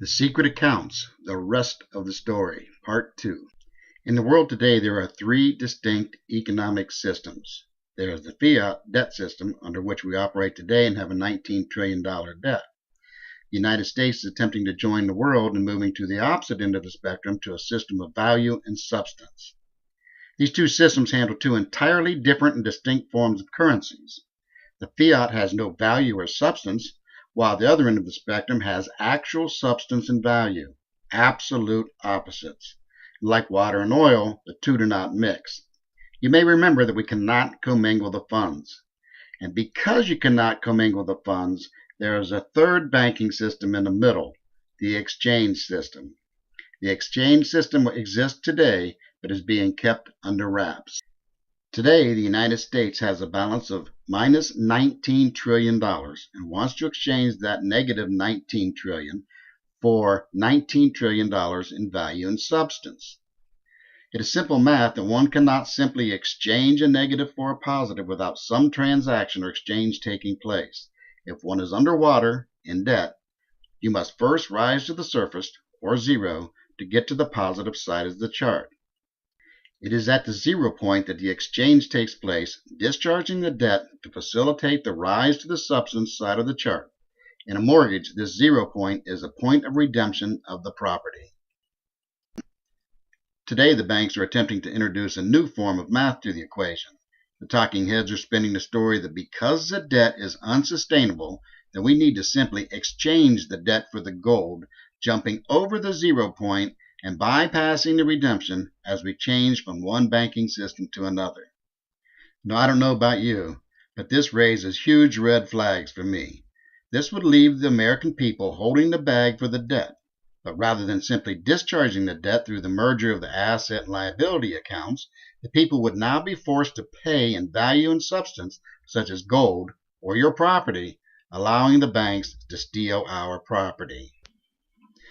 The Secret Accounts, the rest of the story, Part 2. In the world today, there are three distinct economic systems. There is the fiat debt system, under which we operate today and have a $19 trillion debt. The United States is attempting to join the world and moving to the opposite end of the spectrum to a system of value and substance. These two systems handle two entirely different and distinct forms of currencies. The fiat has no value or substance, while the other end of the spectrum has actual substance and value, absolute opposites. Like water and oil, the two do not mix. You may remember that we cannot commingle the funds. And because you cannot commingle the funds, there is a third banking system in the middle, the exchange system. The exchange system exists today, but is being kept under wraps. Today, the United States has a balance of minus $19 trillion and wants to exchange that negative $19 trillion for $19 trillion in value and substance. It is simple math that one cannot simply exchange a negative for a positive without some transaction or exchange taking place. If one is underwater, in debt, you must first rise to the surface, or zero, to get to the positive side of the chart. It is at the 0 point that the exchange takes place, discharging the debt to facilitate the rise to the substance side of the chart. In a mortgage, this 0 point is a point of redemption of the property. Today, the banks are attempting to introduce a new form of math to the equation. The talking heads are spinning the story that because the debt is unsustainable, then we need to simply exchange the debt for the gold, jumping over the 0 point and bypassing the redemption as we change from one banking system to another. Now, I don't know about you, but this raises huge red flags for me. This would leave the American people holding the bag for the debt, but rather than simply discharging the debt through the merger of the asset and liability accounts, the people would now be forced to pay in value and substance, such as gold or your property, allowing the banks to steal our property.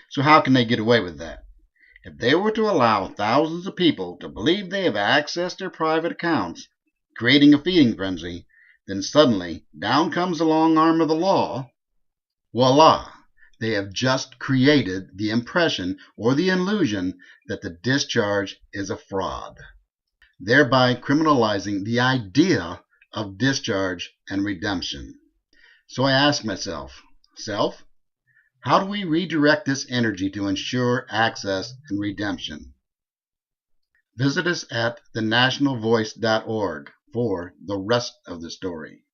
So how can they get away with that? If they were to allow thousands of people to believe they have accessed their private accounts, creating a feeding frenzy, then suddenly down comes the long arm of the law. Voila! They have just created the impression or the illusion that the discharge is a fraud, thereby criminalizing the idea of discharge and redemption. So I ask myself, Self, how do we redirect this energy to ensure access and redemption? Visit us at thenationalvoice.org for the rest of the story.